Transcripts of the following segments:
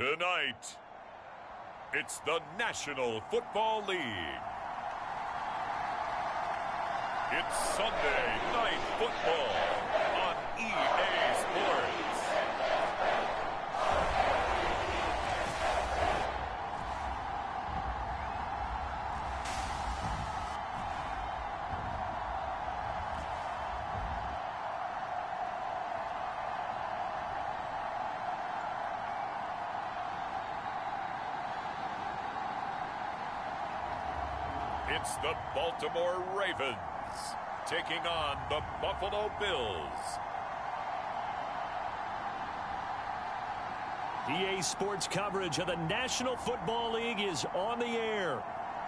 Tonight, it's the National Football League. It's Sunday Night Football on EA Sports. It's the Baltimore Ravens taking on the Buffalo Bills. EA Sports coverage of the National Football League is on the air.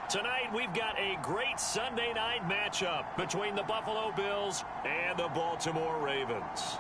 Tonight we've got a great Sunday night matchup between the Buffalo Bills and the Baltimore Ravens.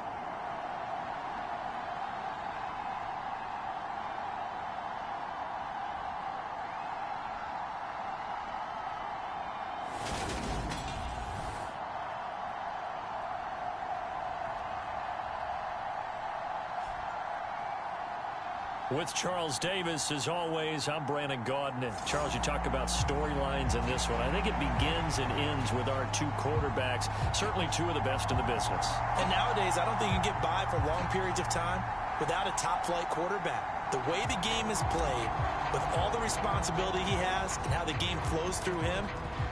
With Charles Davis, as always, I'm Brandon Gaudin. And Charles, you talk about storylines in this one. I think it begins and ends with our two quarterbacks, certainly two of the best in the business. And nowadays, I don't think you can get by for long periods of time without a top-flight quarterback. The way the game is played, with all the responsibility he has and how the game flows through him,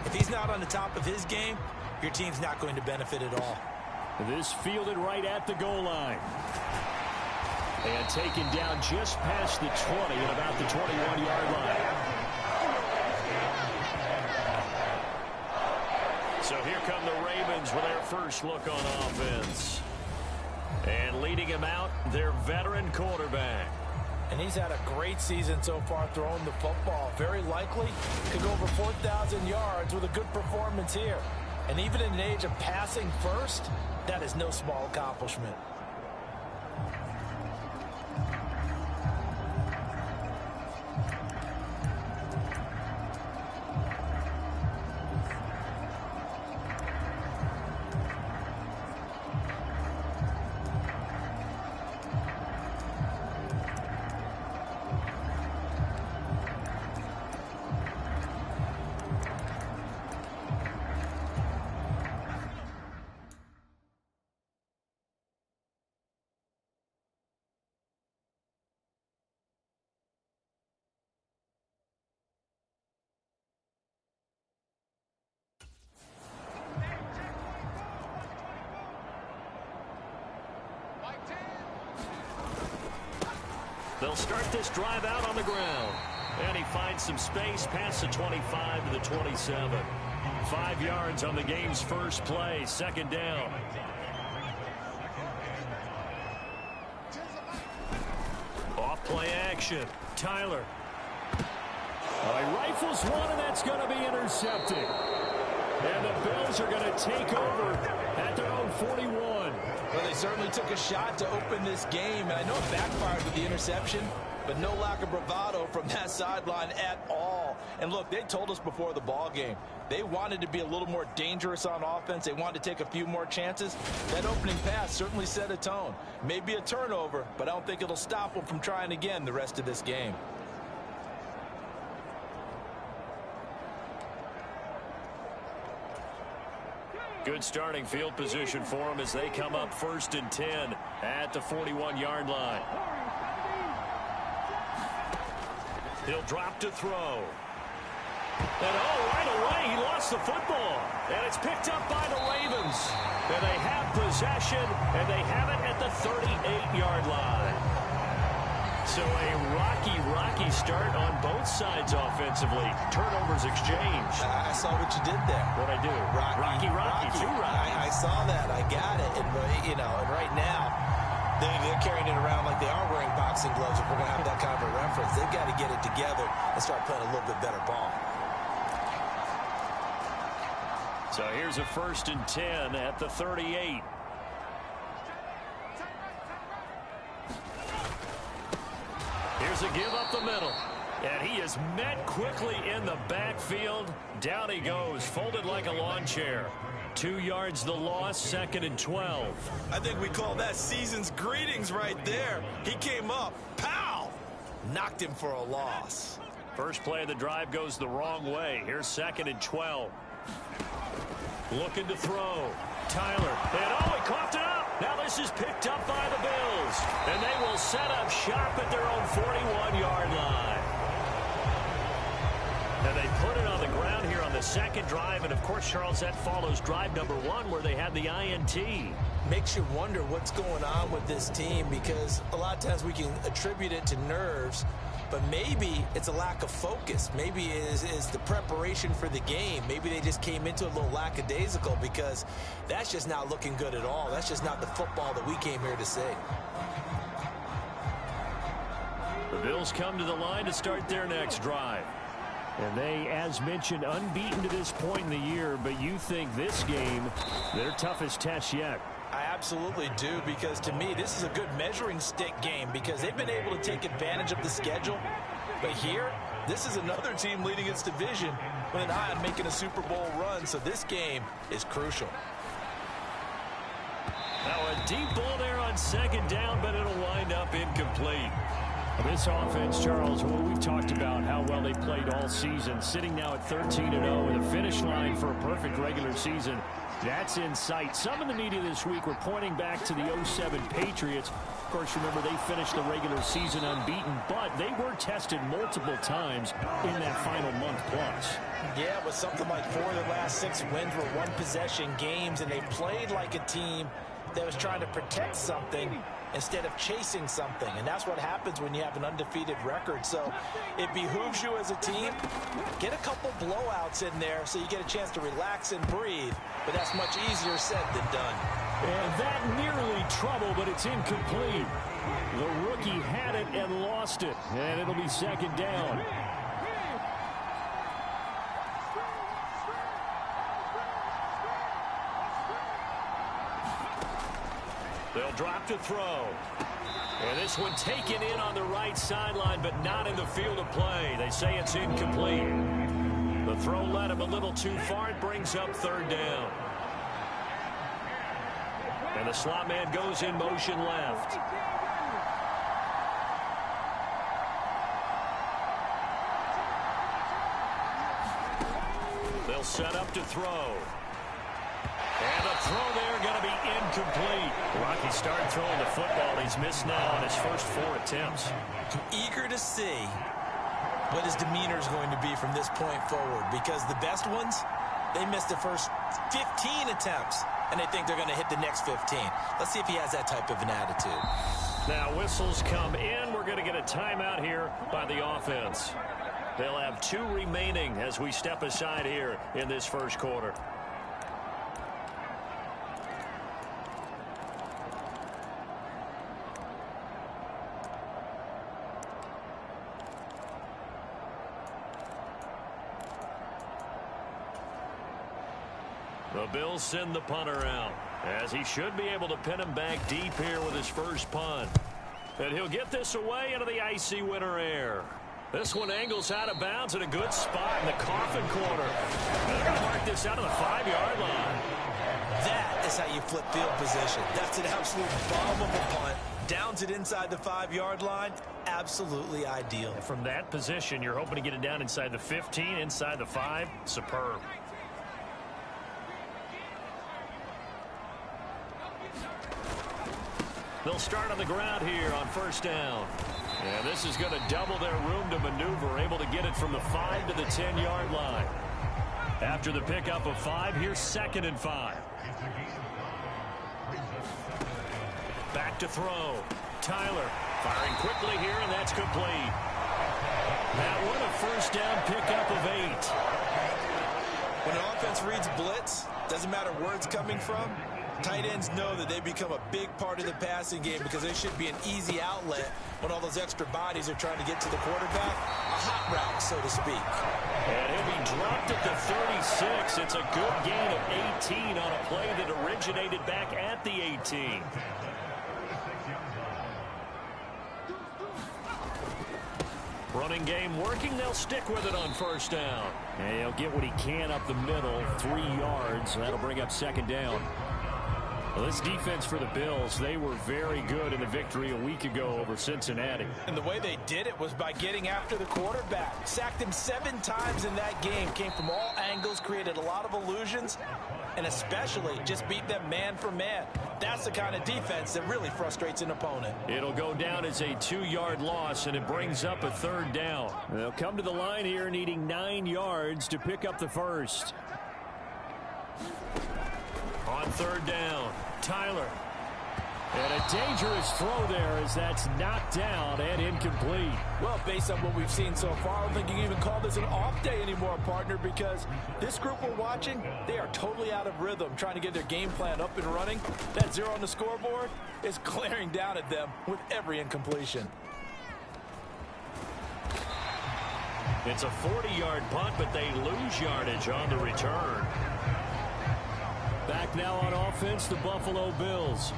if he's not on the top of his game, your team's not going to benefit at all. This fielded right at the goal line. And taken down just past the 20 at about the 21-yard line. So here come the Ravens with their first look on offense. And leading him out, their veteran quarterback. And he's had a great season so far throwing the football. Very likely could go over 4,000 yards with a good performance here. And even in an age of passing first, that is no small accomplishment. They'll start this drive out on the ground. And he finds some space past the 25 to the 27. 5 yards on the game's first play, second down. Off play action. Tyler. He rifles one, and that's going to be intercepted. And the Bills are going to take over at their own 41. Well, they certainly took a shot to open this game, and I know it backfired with the interception, but no lack of bravado from that sideline at all. And look, they told us before the ball game, they wanted to be a little more dangerous on offense. They wanted to take a few more chances. That opening pass certainly set a tone. Maybe a turnover, but I don't think it'll stop them from trying again the rest of this game. Good starting field position for them as they come up 1st and 10 at the 41-yard line. He'll drop to throw. And right away he lost the football. And it's picked up by the Ravens. And they have possession, and they have it at the 38-yard line. So a rocky start on both sides offensively. Turnovers exchanged. I saw what you did there. What'd I do? Rocky. Too rocky. I saw that. I got it. And, and right now, they're carrying it around like they are wearing boxing gloves. If we're going to have that kind of a reference, they've got to get it together and start playing a little bit better ball. So here's a 1st and 10 at the 38. Here's a give up the middle. And he is met quickly in the backfield. Down he goes, folded like a lawn chair. 2 yards the loss, 2nd and 12. I think we call that season's greetings right there. He came up, pow! Knocked him for a loss. First play of the drive goes the wrong way. Here's 2nd and 12. Looking to throw. Tyler. And he coughed it up. Now this is picked up by the Bills. And they will set up shop at their own 41-yard line. And they put it on the ground here on the 2nd drive. And, of course, Charles, that follows drive number 1 where they had the INT. Makes you wonder what's going on with this team, because a lot of times we can attribute it to nerves, but maybe it's a lack of focus. Maybe it is the preparation for the game. Maybe they just came into a little lackadaisical, because that's just not looking good at all. That's just not the football that we came here to see. The Bills come to the line to start their next drive. And they, as mentioned, unbeaten to this point in the year, but you think this game, their toughest test yet. I absolutely do, because to me, this is a good measuring stick game, because they've been able to take advantage of the schedule. But here, this is another team leading its division with an eye on making a Super Bowl run, so this game is crucial. Now a deep ball there on 2nd down, but it'll wind up incomplete. This offense, Charles, well, we've talked about how well they played all season, sitting now at 13-0 with a finish line for a perfect regular season. That's in sight. Some in the media this week were pointing back to the 07 Patriots. Of course, remember, they finished the regular season unbeaten, but they were tested multiple times in that final month plus. Yeah, but something like 4 of the last 6 wins were one-possession games, and they played like a team that was trying to protect something instead of chasing something. And that's what happens when you have an undefeated record. So it behooves you as a team, get a couple blowouts in there so you get a chance to relax and breathe. But that's much easier said than done. And that nearly trouble, but it's incomplete. The rookie had it and lost it. And it'll be 2nd down. They'll drop to throw. And this one taken in on the right sideline, but not in the field of play. They say it's incomplete. The throw led him a little too far. It brings up 3rd down. And the slot man goes in motion left. They'll set up to throw. And the throw there going to be incomplete. Rocky started throwing the football. He's missed now on his first 4 attempts. I'm eager to see what his demeanor is going to be from this point forward, because the best ones, they missed the first 15 attempts, and they think they're going to hit the next 15. Let's see if he has that type of an attitude. Now whistles come in. We're going to get a timeout here by the offense. They'll have 2 remaining as we step aside here in this first quarter. The Bills send the punter out, as he should be able to pin him back deep here with his first punt. And he'll get this away into the icy winter air. This one angles out of bounds in a good spot in the coffin corner. They're going to mark this out of the 5-yard line. That is how you flip field position. That's an absolute bomb of a punt. Downs it inside the 5-yard line. Absolutely ideal. From that position, you're hoping to get it down inside the 15, inside the 5. Superb. They'll start on the ground here on 1st down. And this is going to double their room to maneuver, able to get it from the 5 to the 10-yard line. After the pickup of 5, here's 2nd and 5. Back to throw. Tyler firing quickly here, and that's complete. That one a 1st down pickup of 8. When an offense reads blitz, doesn't matter where it's coming from, tight ends know that they become a big part of the passing game, because they should be an easy outlet when all those extra bodies are trying to get to the quarterback. A hot route, so to speak. And he'll be dropped at the 36. It's a good gain of 18 on a play that originated back at the 18. Running game working. They'll stick with it on 1st down. And he'll get what he can up the middle, 3 yards. That'll bring up 2nd down. Well, this defense for the Bills, they were very good in the victory a week ago over Cincinnati. And the way they did it was by getting after the quarterback. Sacked him 7 times in that game. Came from all angles, created a lot of illusions, and especially just beat them man for man. That's the kind of defense that really frustrates an opponent. It'll go down as a 2-yard loss, and it brings up a 3rd down. They'll come to the line here needing 9 yards to pick up the first. On 3rd down, Tyler. And a dangerous throw there as that's knocked down and incomplete. Well, based on what we've seen so far, I don't think you can even call this an off day anymore, partner, because this group we're watching, they are totally out of rhythm, trying to get their game plan up and running. That 0 on the scoreboard is glaring down at them with every incompletion. It's a 40-yard punt, but they lose yardage on the return. Back now on offense, the Buffalo Bills.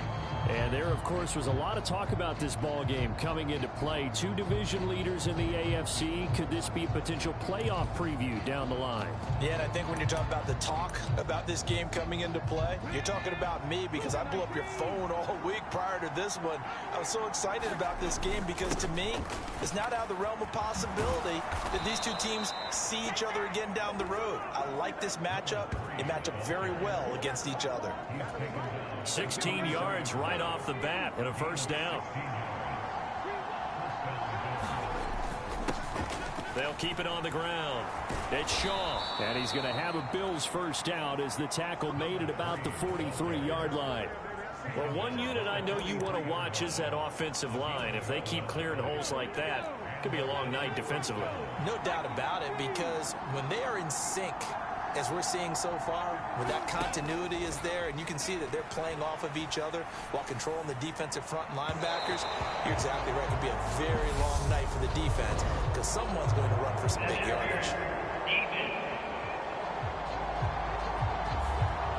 And there, of course, was a lot of talk about this ball game coming into play. 2 division leaders in the AFC. Could this be a potential playoff preview down the line? Yeah, and I think when you're talking about the talk about this game coming into play, you're talking about me because I blew up your phone all week prior to this one. I was so excited about this game because, to me, it's not out of the realm of possibility that these 2 teams see each other again down the road. I like this matchup. They match up very well against each other. 16 yards right off the bat and a 1st down. They'll keep it on the ground. It's Shaw. And he's going to have a Bills 1st down as the tackle made at about the 43-yard line. Well, one unit I know you want to watch is that offensive line. If they keep clearing holes like that, it could be a long night defensively. No doubt about it, because when they are in sync, as we're seeing so far, when that continuity is there and you can see that they're playing off of each other while controlling the defensive front linebackers, you're exactly right. It could be a very long night for the defense because someone's going to run for some big yardage.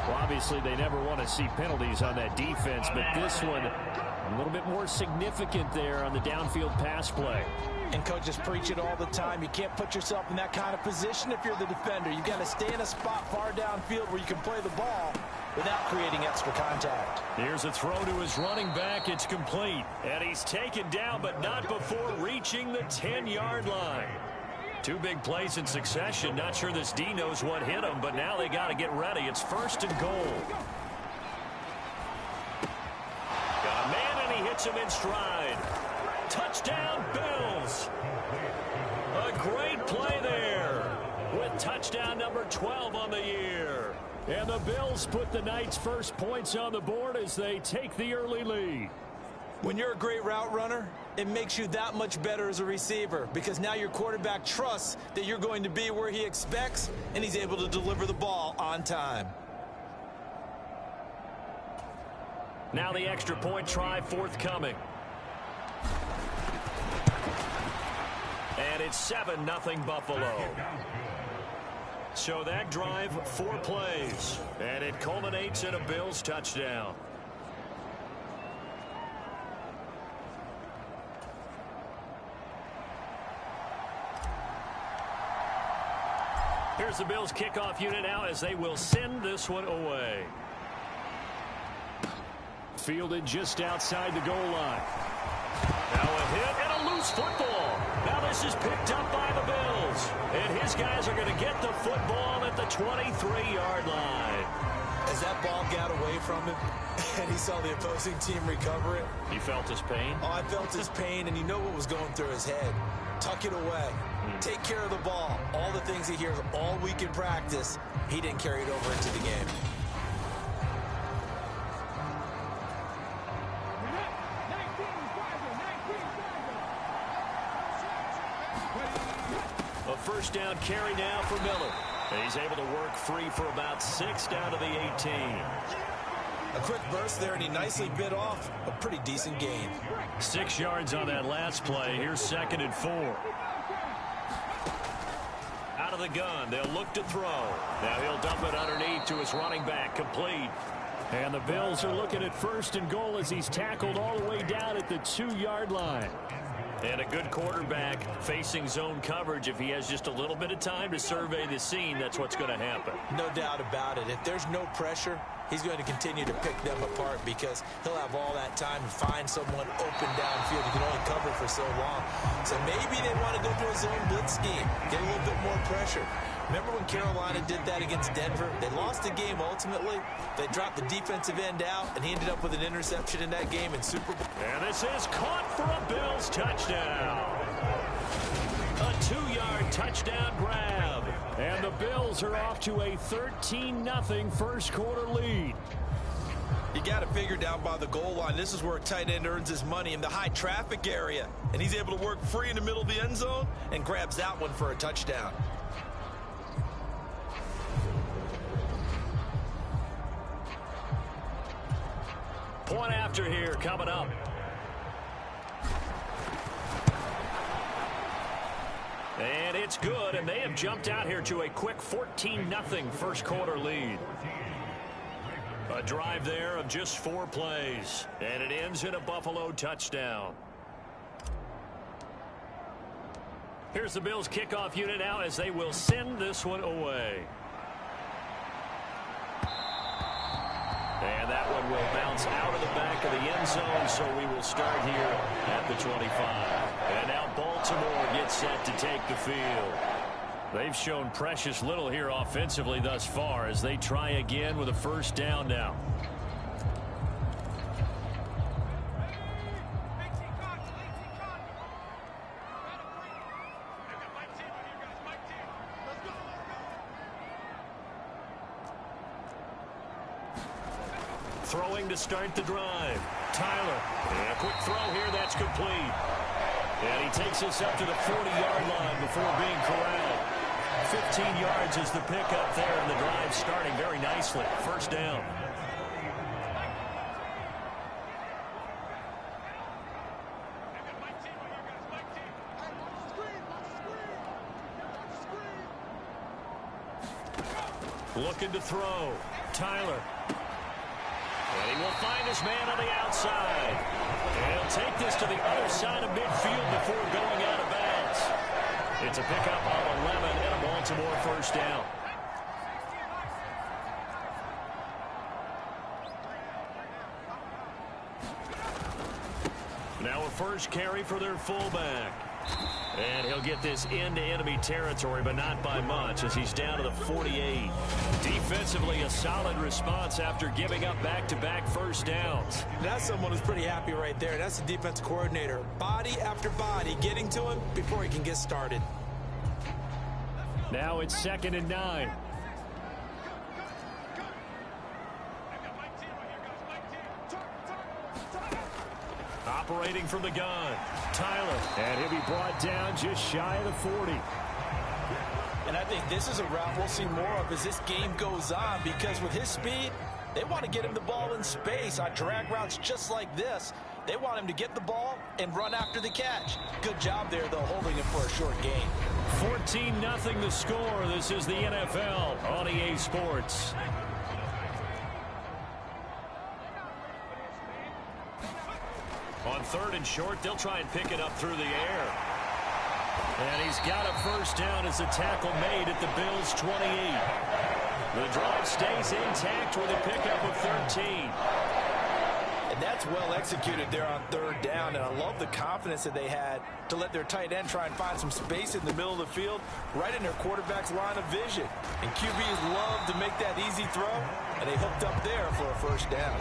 Well, obviously, they never want to see penalties on that defense, but this one a little bit more significant there on the downfield pass play. And coaches preach it all the time. You can't put yourself in that kind of position if you're the defender. You've got to stay in a spot far downfield where you can play the ball without creating extra contact. Here's a throw to his running back. It's complete. And he's taken down, but not before reaching the 10-yard line. 2 big plays in succession. Not sure this D knows what hit him, but now they got to get ready. It's 1st and goal. Got a man, and he hits him in stride. Touchdown, Bills. A great play there with touchdown number 12 on the year. And the Bills put the night's first points on the board as they take the early lead. When you're a great route runner, it makes you that much better as a receiver because now your quarterback trusts that you're going to be where he expects and he's able to deliver the ball on time. Now the extra point try forthcoming. And it's 7-0 Buffalo. So that drive, 4 plays. And it culminates in a Bills touchdown. Here's the Bills kickoff unit now as they will send this one away. Fielded just outside the goal line. Now a hit and a loose football. Now this is picked up by the Bills. And his guys are going to get the football at the 23-yard line. As that ball got away from him and he saw the opposing team recover it. He felt his pain? Oh, I felt his pain, and you know what was going through his head. Tuck it away. Take care of the ball. All the things he hears all week in practice, he didn't carry it over into the game. A 1st down carry now for Miller. And he's able to work free for about 6 down to the 18. A quick burst there, and he nicely bit off a pretty decent gain. 6 yards on that last play. Here's 2nd and 4. Out of the gun. They'll look to throw. Now he'll dump it underneath to his running back. Complete. And the Bills are looking at 1st and goal as he's tackled all the way down at the 2-yard line. And a good quarterback facing zone coverage. If he has just a little bit of time to survey the scene, that's what's going to happen. No doubt about it. If there's no pressure, he's going to continue to pick them apart because he'll have all that time to find someone open downfield. He can only cover for so long. So maybe they want to go to a zone blitz scheme, get a little bit more pressure. Remember when Carolina did that against Denver? They lost the game ultimately. They dropped the defensive end out, and he ended up with an interception in that game in Super Bowl. And this is caught for a Bills touchdown. A 2-yard touchdown grab. And the Bills are off to a 13-0 first quarter lead. You got to figure down by the goal line. This is where a tight end earns his money, in the high traffic area. And he's able to work free in the middle of the end zone and grabs that one for a touchdown. Point after here coming up. And it's good, and they have jumped out here to a quick 14-0 first quarter lead. A drive there of just 4 plays, and it ends in a Buffalo touchdown. Here's the Bills kickoff unit now as they will send this one away. And that one will bounce out of the back of the end zone, so we will start here at the 25. And now Baltimore gets set to take the field. They've shown precious little here offensively thus far as they try again with a first down now. Throwing to start the drive. Tyler. And a quick throw here. That's complete. And he takes us up to the 40-yard line before being corralled. 15 yards is the pickup there, and the drive starting very nicely. First down. Looking to throw. Tyler. And he will find his man on the outside. And he'll take this to the other side of midfield before going out of bounds. It's a pickup on 11 and a Baltimore first down. Now a first carry for their fullback. And he'll get this into enemy territory, but not by much as he's down to the 48. Defensively, a solid response after giving up back-to-back first downs. That's someone who's pretty happy right there. That's the defense coordinator. Body after body getting to him before he can get started. Now it's 2nd and 9. Operating from the gun, Tyler, and he'll be brought down just shy of the 40. And I think this is a route we'll see more of as this game goes on, because with his speed, they want to get him the ball in space on drag routes just like this. They want him to get the ball and run after the catch. Good job there, though, holding him for a short gain. 14-0 the score. This is the NFL on EA Sports. On 3rd and short, they'll try and pick it up through the air. And he's got a first down as a tackle made at the Bills' 28. The drive stays intact with a pickup of 13. And that's well executed there on 3rd down. And I love the confidence that they had to let their tight end try and find some space in the middle of the field, right in their quarterback's line of vision. And QBs love to make that easy throw, and they hooked up there for a first down.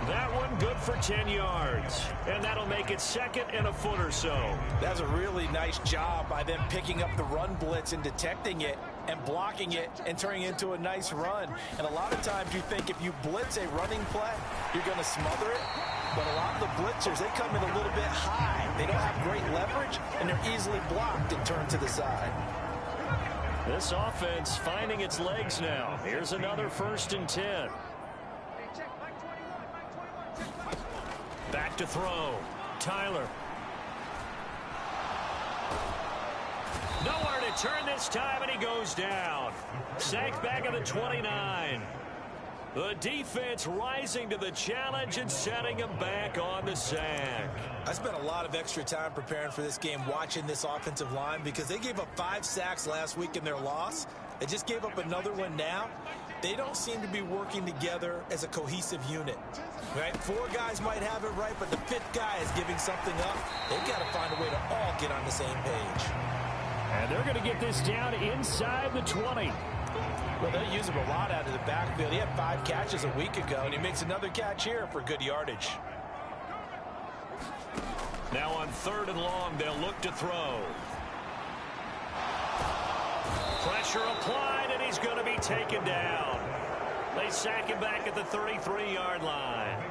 That one good for 10 yards. And that'll make it 2nd and a foot or so. That's a really nice job by them picking up the run blitz and detecting it and blocking it and turning it into a nice run. And a lot of times you think if you blitz a running play, you're going to smother it. But a lot of the blitzers, they come in a little bit high. They don't have great leverage, and they're easily blocked and turned to the side. This offense finding its legs now. Here's another 1st and 10. Back to throw. Tyler. Nowhere to turn this time, and he goes down. Sacked back at the 29. The defense rising to the challenge and setting them back on the sack. I spent a lot of extra time preparing for this game, watching this offensive line, because they gave up 5 sacks last week in their loss. They just gave up another one now. They don't seem to be working together as a cohesive unit. Right? 4 guys might have it right, but the 5th guy is giving something up. They've got to find a way to all get on the same page. And they're going to get this down inside the 20. Well, they use him a lot out of the backfield. He had 5 catches a week ago, and he makes another catch here for good yardage. Now on 3rd and long, they'll look to throw. Pressure applied, and he's going to be taken down. They sack him back at the 33-yard line.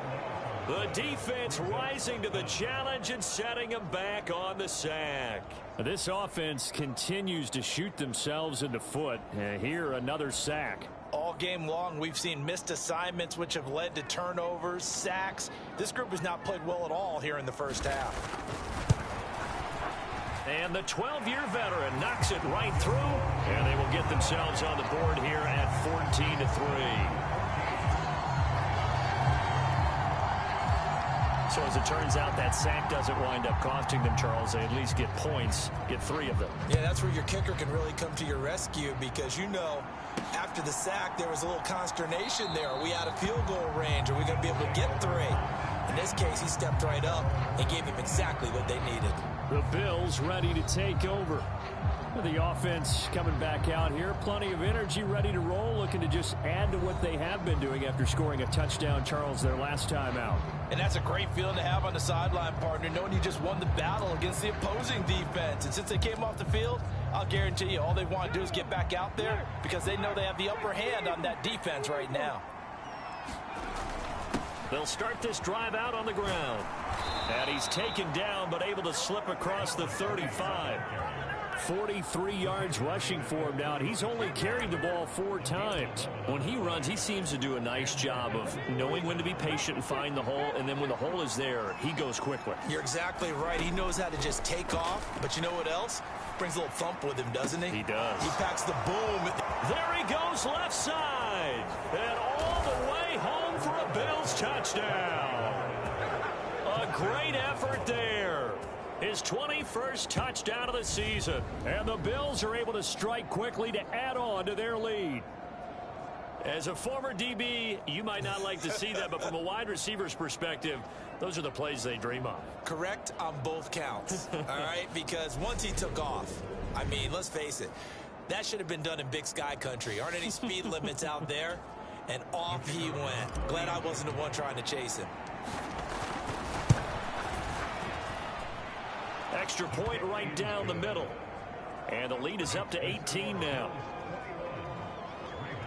The defense rising to the challenge and setting him back on the sack. This offense continues to shoot themselves in the foot. Here, another sack. All game long, we've seen missed assignments, which have led to turnovers, sacks. This group has not played well at all here in the first half. And the 12-year veteran knocks it right through, and they will get themselves on the board here at 14-3. So as it turns out, that sack doesn't wind up costing them, Charles. They at least get points, get 3 of them. Yeah, that's where your kicker can really come to your rescue, because you know after the sack there was a little consternation there. Are we out of field goal range? Are we going to be able to get 3? In this case, he stepped right up and gave them exactly what they needed. The Bills ready to take over. The offense coming back out here. Plenty of energy, ready to roll, looking to just add to what they have been doing after scoring a touchdown, Charles, their last time out. And that's a great feeling to have on the sideline, partner, knowing you just won the battle against the opposing defense. And since they came off the field, I'll guarantee you all they want to do is get back out there, because they know they have the upper hand on that defense right now. They'll start this drive out on the ground. And he's taken down, but able to slip across the 35. 43 yards rushing for him now. He's only carried the ball 4 times. When he runs, he seems to do a nice job of knowing when to be patient and find the hole, and then when the hole is there, he goes quickly. You're exactly right. He knows how to just take off, but you know what else? Brings a little thump with him, doesn't he? He does. He packs the boom. There he goes left side. And all the way home for a Bills touchdown. A great effort there. His 21st touchdown of the season. And the Bills are able to strike quickly to add on to their lead. As a former DB, you might not like to see that, but from a wide receiver's perspective, those are the plays they dream of. Correct on both counts, all right? Because once he took off, I mean, let's face it, that should have been done in Big Sky country. Aren't any speed limits out there? And off he went. Glad I wasn't the one trying to chase him. Extra point right down the middle. And the lead is up to 18 now.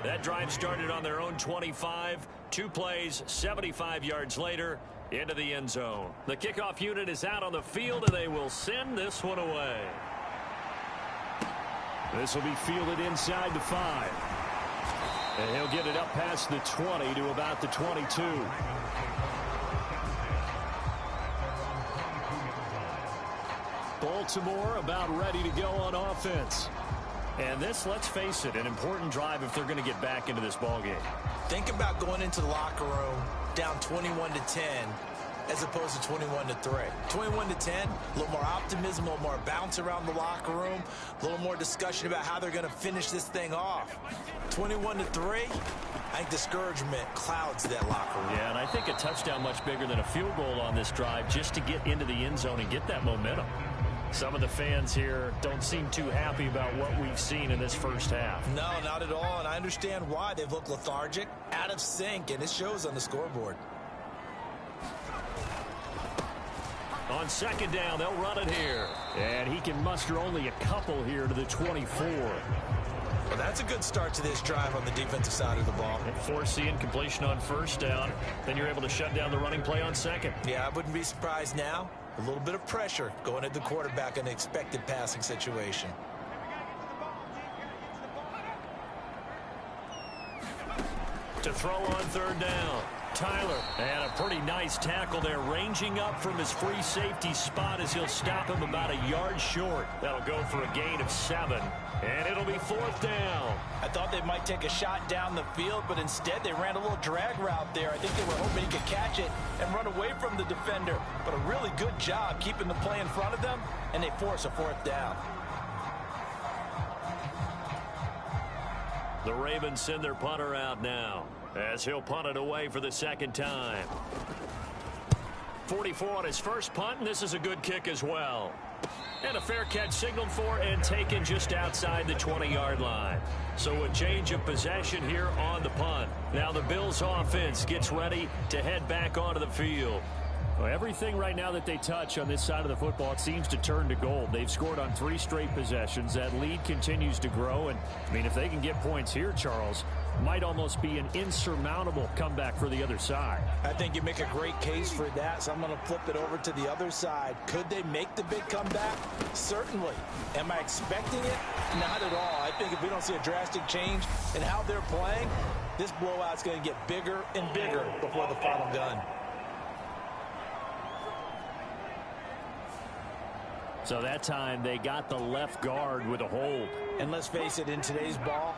That drive started on their own 25. 2 plays, 75 yards later, into the end zone. The kickoff unit is out on the field, and they will send this one away. This will be fielded inside the 5. And he'll get it up past the 20 to about the 22. Baltimore about ready to go on offense. And this, let's face it, an important drive if they're going to get back into this ballgame. Think about going into the locker room down 21-10 as opposed to 21-3. 21-10, a little more optimism, a little more bounce around the locker room, a little more discussion about how they're going to finish this thing off. 21-3, I think discouragement clouds that locker room. Yeah, and I think a touchdown much bigger than a field goal on this drive just to get into the end zone and get that momentum. Some of the fans here don't seem too happy about what we've seen in this first half. No, not at all, and I understand why. They've looked lethargic, out of sync, and it shows on the scoreboard. On second down, they'll run it here. And he can muster only a couple here to the 24. Well, that's a good start to this drive on the defensive side of the ball. And forcing completion on first down. Then you're able to shut down the running play on second. Yeah, I wouldn't be surprised now. A little bit of pressure going at the quarterback in an expected passing situation. To throw on third down. Tyler, and a pretty nice tackle there, ranging up from his free safety spot as he'll stop him about a yard short. That'll go for a gain of 7, and it'll be 4th down. I thought they might take a shot down the field, but instead they ran a little drag route there. I think they were hoping he could catch it and run away from the defender, but a really good job keeping the play in front of them, and they force a 4th down. The Ravens send their punter out now as he'll punt it away for the 2nd time. 44 on his first punt, and this is a good kick as well. And a fair catch signaled for and taken just outside the 20-yard line. So a change of possession here on the punt. Now the Bills offense gets ready to head back onto the field. Well, everything right now that they touch on this side of the football, it seems to turn to gold. They've scored on 3 straight possessions. That lead continues to grow. And, I mean, if they can get points here, Charles, might almost be an insurmountable comeback for the other side. I think you make a great case for that, so I'm going to flip it over to the other side. Could they make the big comeback? Certainly. Am I expecting it? Not at all. I think if we don't see a drastic change in how they're playing, this blowout's going to get bigger and bigger before the final gun. So that time they got the left guard with a hold. And let's face it, in today's ball,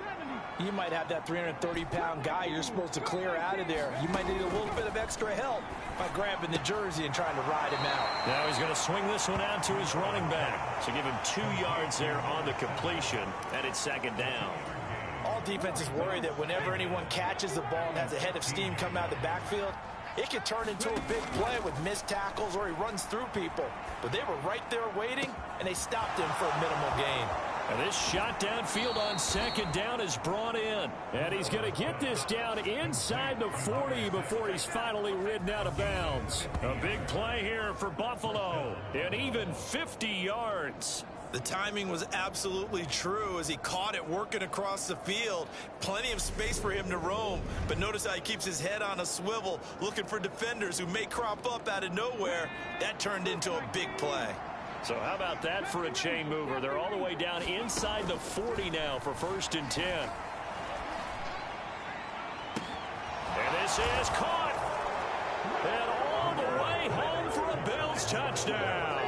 you might have that 330-pound guy you're supposed to clear out of there. You might need a little bit of extra help by grabbing the jersey and trying to ride him out. Now he's going to swing this one out to his running back. So give him 2 yards there on the completion, and it's 2nd down. All defenses worry that whenever anyone catches the ball and has a head of steam come out of the backfield, it could turn into a big play with missed tackles or he runs through people. But they were right there waiting, and they stopped him for a minimal gain. And this shot downfield on 2nd down is brought in. And he's going to get this down inside the 40 before he's finally ridden out of bounds. A big play here for Buffalo. And even 50 yards. The timing was absolutely true as he caught it working across the field. Plenty of space for him to roam. But notice how he keeps his head on a swivel, looking for defenders who may crop up out of nowhere. That turned into a big play. So how about that for a chain mover? They're all the way down inside the 40 now for 1st and 10. And this is caught. And all the way home for a Bills touchdown.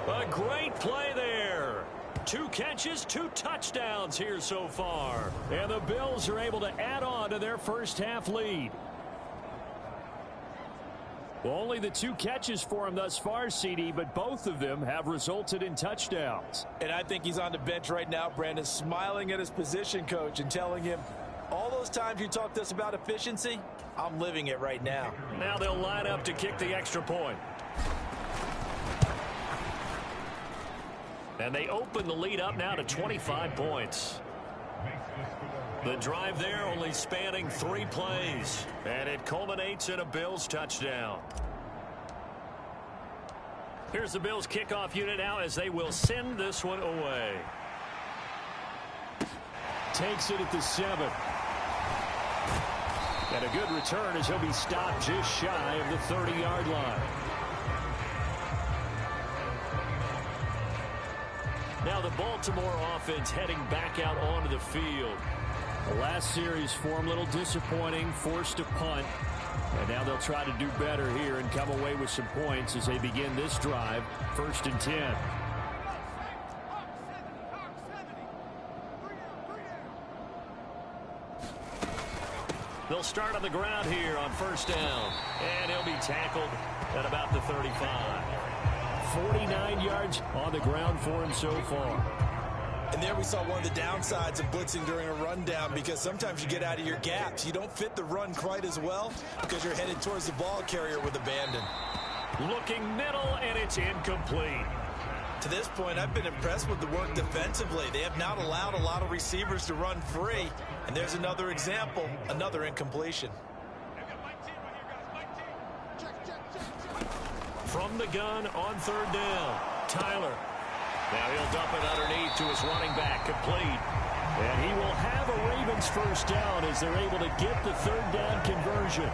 A great play there. 2 catches, 2 touchdowns here so far. And the Bills are able to add on to their first half lead. Well, only the 2 catches for him thus far, CD, but both of them have resulted in touchdowns. And I think he's on the bench right now, Brandon, smiling at his position coach and telling him, all those times you talked to us about efficiency, I'm living it right now. Now they'll line up to kick the extra point. And they open the lead up now to 25 points. The drive there only spanning 3 plays. And it culminates in a Bills touchdown. Here's the Bills kickoff unit now as they will send this one away. Takes it at the 7. And a good return as he'll be stopped just shy of the 30-yard line. Now the Baltimore offense heading back out onto the field. The last series for him, a little disappointing, forced to punt. And now they'll try to do better here and come away with some points as they begin this drive, 1st and 10. They'll start on the ground here on 1st down. And he'll be tackled at about the 35. 49 yards on the ground for him so far. And there we saw one of the downsides of blitzing during a rundown, because sometimes you get out of your gaps. You don't fit the run quite as well because you're headed towards the ball carrier with abandon. Looking middle, and it's incomplete. To this point, I've been impressed with the work defensively. They have not allowed a lot of receivers to run free. And there's another example, another incompletion. From the gun on 3rd down, Tyler. Now he'll dump it underneath to his running back, complete. And he will have a Ravens 1st down as they're able to get the 3rd down conversion.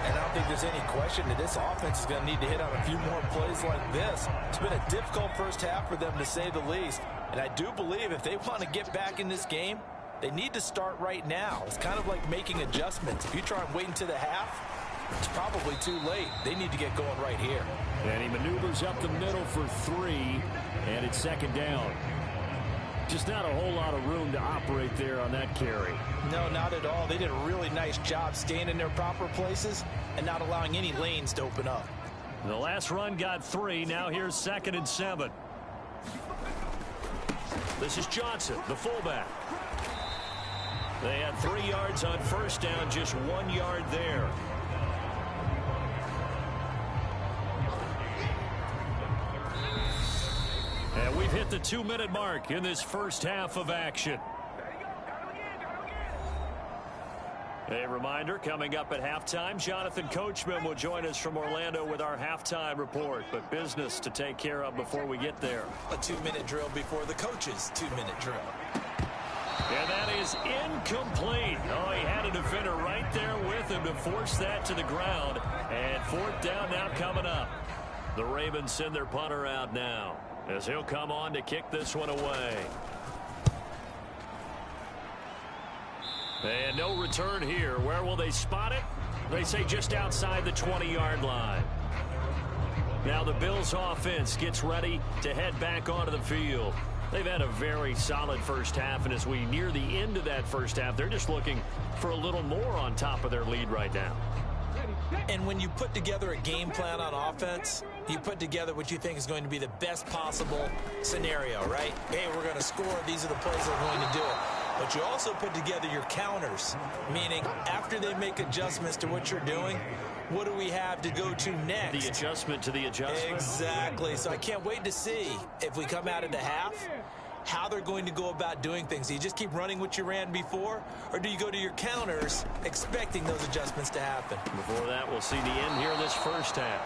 And I don't think there's any question that this offense is going to need to hit on a few more plays like this. It's been a difficult first half for them, to say the least. And I do believe if they want to get back in this game, They need to start right now. It's kind of like making adjustments. If you try and wait until the half, it's probably too late. They need to get going right here. And he maneuvers up the middle for 3, and it's second down. Just not a whole lot of room to operate there on that carry. No, not at all. They did a really nice job staying in their proper places and not allowing any lanes to open up. The last run got 3. Now here's 2nd and 7. This is Johnson, the fullback. They had 3 yards on first down, just 1 yard there. And we've hit the 2-minute mark in this first half of action. A reminder, coming up at halftime, Jonathan Coachman will join us from Orlando with our halftime report. But business to take care of before we get there. A 2-minute drill before the coach's 2-minute drill. And that is incomplete. Oh, he had a defender right there with him to force that to the ground. And 4th down now coming up. The Ravens send their punter out now, as he'll come on to kick this one away. And no return here. Where will they spot it? They say just outside the 20-yard line. Now the Bills offense gets ready to head back onto the field. They've had a very solid first half, and as we near the end of that first half, they're just looking for a little more on top of their lead right now. And when you put together a game plan on offense, you put together what you think is going to be the best possible scenario, right? Hey, we're going to score. These are the plays that are going to do it. But you also put together your counters, meaning after they make adjustments to what you're doing, what do we have to go to next? The adjustment to the adjustment. Exactly. So I can't wait to see if we come out of the half, how they're going to go about doing things. Do you just keep running what you ran before, or do you go to your counters expecting those adjustments to happen? Before that, we'll see the end here in this first half.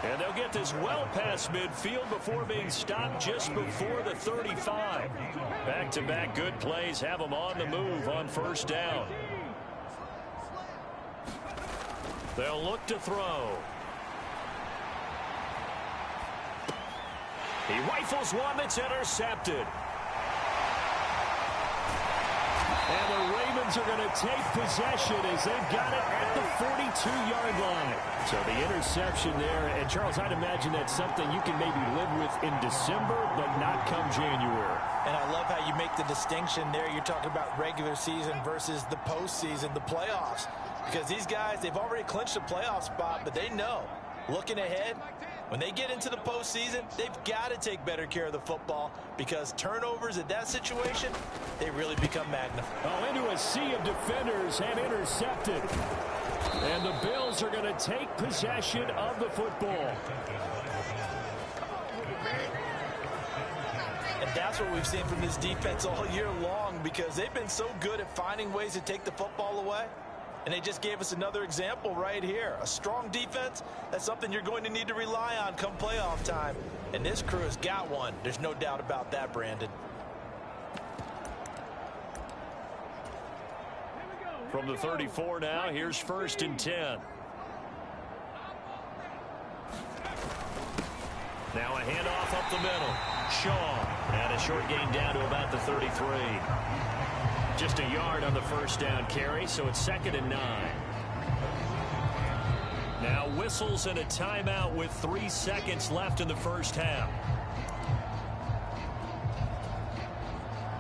And they'll get this well past midfield before being stopped just before the 35. Back-to-back good plays have them on the move on first down. They'll look to throw. He rifles one that's intercepted. And the Ravens are going to take possession as they've got it at the 42-yard line. So the interception there, and Charles, I'd imagine that's something you can maybe live with in December, but not come January. And I love how you make the distinction there. You're talking about regular season versus the postseason, the playoffs. Because these guys, they've already clinched a playoff spot, but they know, looking ahead, when they get into the postseason, they've got to take better care of the football because turnovers at that situation, they really become magnified. Oh, into a sea of defenders and intercepted. And the Bills are going to take possession of the football. And that's what we've seen from this defense all year long because they've been so good at finding ways to take the football away. And they just gave us another example right here. A strong defense, that's something you're going to need to rely on come playoff time. And this crew has got one. There's no doubt about that, Brandon. From the 34 now, here's 1st and 10. Now a handoff up the middle. Shaw, and a short gain down to about the 33. Just a yard on the first down carry, so it's 2nd and 9. Now whistles and a timeout with 3 seconds left in the first half.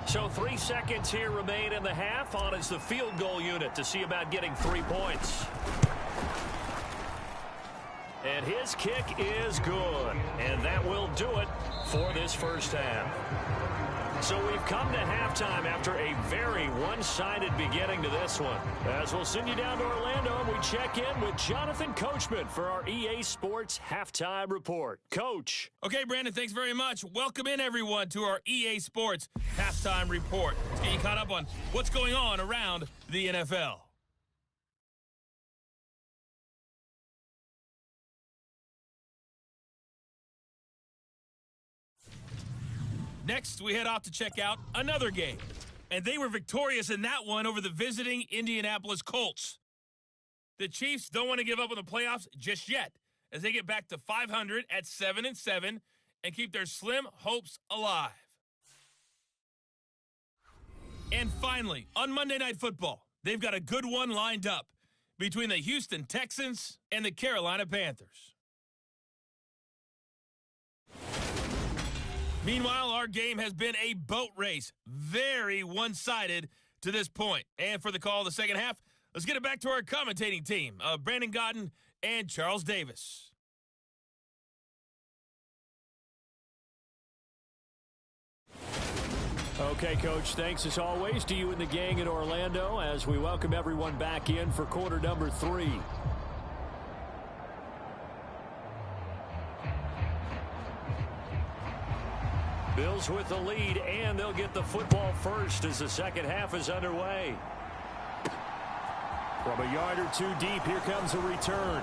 So 3 seconds here remain in the half. On is the field goal unit to see about getting 3 points. And his kick is good. And that will do it for this first half. So we've come to halftime after a very one-sided beginning to this one. As we'll send you down to Orlando, and we check in with Jonathan Coachman for our EA Sports Halftime Report. Coach. Okay, Brandon, thanks very much. Welcome in, everyone, to our EA Sports Halftime Report. Let's get you caught up on what's going on around the NFL. Next, we head off to check out another game. And they were victorious in that one over the visiting Indianapolis Colts. The Chiefs don't want to give up on the playoffs just yet, as they get back to 500 at 7-7 and keep their slim hopes alive. And finally, on Monday Night Football, they've got a good one lined up between the Houston Texans and the Carolina Panthers. Meanwhile, our game has been a boat race, very one-sided to this point. And for the call of the second half, let's get it back to our commentating team of Brandon Gaudin and Charles Davis. Okay, Coach, thanks as always to you and the gang in Orlando as we welcome everyone back in for quarter number 3. Bills with the lead, and they'll get the football first as the second half is underway. From a yard or two deep, here comes a return.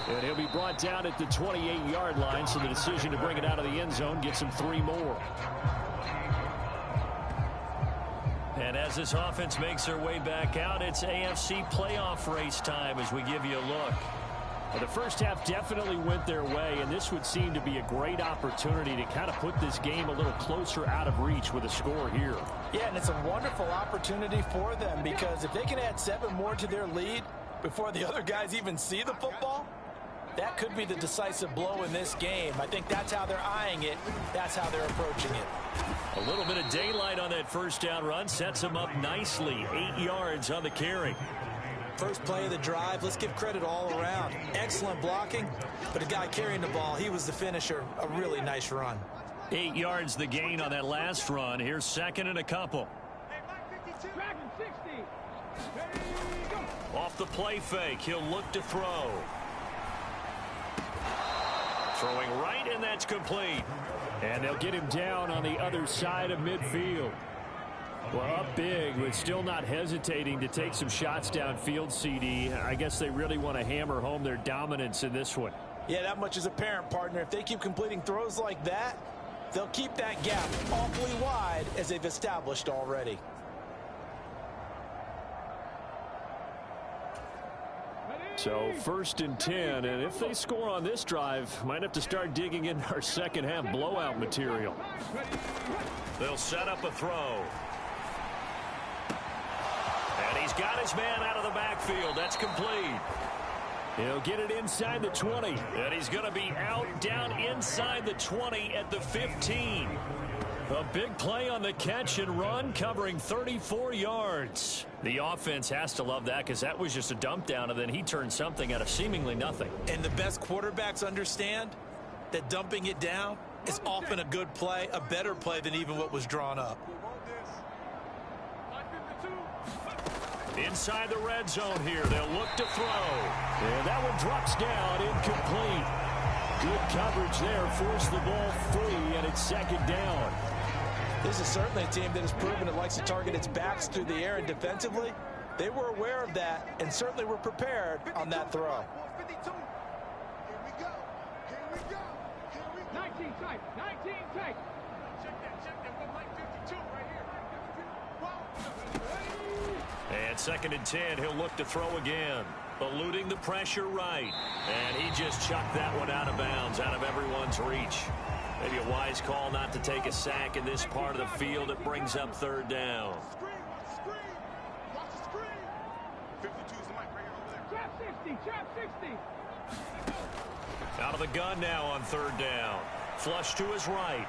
And he'll be brought down at the 28-yard line, so the decision to bring it out of the end zone gets him 3 more. And as this offense makes their way back out, it's AFC playoff race time as we give you a look. Well, the first half definitely went their way, and this would seem to be a great opportunity to kind of put this game a little closer out of reach with a score here. Yeah, and it's a wonderful opportunity for them because if they can add 7 more to their lead before the other guys even see the football, that could be the decisive blow in this game. I think that's how they're eyeing it. That's how they're approaching it. A little bit of daylight on that first down run sets them up nicely. 8 yards on the carry. First play of the drive, let's give credit all around. Excellent blocking, but the guy carrying the ball, he was the finisher. A really nice run. 8 yards the gain on that last run. Here's second and a couple. Off the play fake, he'll look to throw. Throwing right, and that's complete. And they'll get him down on the other side of midfield. Well, up big, but still not hesitating to take some shots downfield, CD. I guess they really want to hammer home their dominance in this one. Yeah, that much is apparent, partner. If they keep completing throws like that, they'll keep that gap awfully wide as they've established already. So first and 10, and if they score on this drive, might have to start digging in our second half blowout material. They'll set up a throw. And he's got his man out of the backfield. That's complete. He'll get it inside the 20. And he's going to be out down inside the 20 at the 15. A big play on the catch and run, covering 34 yards. The offense has to love that because that was just a dump down, and then he turned something out of seemingly nothing. And the best quarterbacks understand that dumping it down is often a good play, a better play than even what was drawn up. Inside the red zone here, they'll look to throw. And that one drops down, incomplete. Good coverage there, forced the ball free, and it's second down. This is certainly a team that has proven it likes to target its backs through the air, and defensively, they were aware of that and certainly were prepared on that throw. 19 tight, 19 tight. Check that, one like 52 right here. And second and 10, he'll look to throw again. Eluding the pressure right. And he just chucked that one out of bounds, out of everyone's reach. Maybe a wise call not to take a sack in this part of the field. It brings up third down. Watch the screen. 52's the mic right here over there. Trap 60. Out of the gun now on third down. Flush to his right.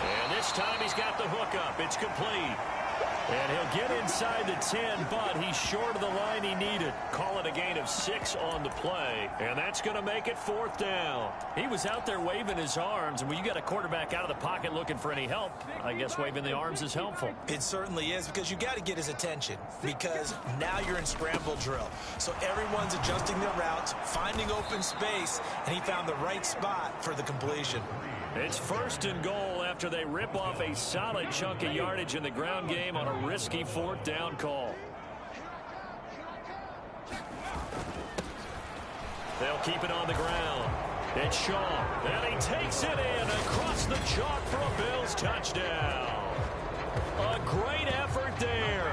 And this time he's got the hook up. It's complete. And he'll get inside the 10, but he's short of the line he needed. Call it a gain of 6 on the play, and that's going to make it fourth down. He was out there waving his arms, and when you got a quarterback out of the pocket looking for any help, I guess waving the arms is helpful. It certainly is, because you got to get his attention, because now you're in scramble drill. So everyone's adjusting their routes, finding open space, and he found the right spot for the completion. It's first and goal after they rip off a solid chunk of yardage in the ground game on a risky fourth down call. They'll keep it on the ground. It's Shaw, and he takes it in across the chalk for a Bills touchdown. A great effort there.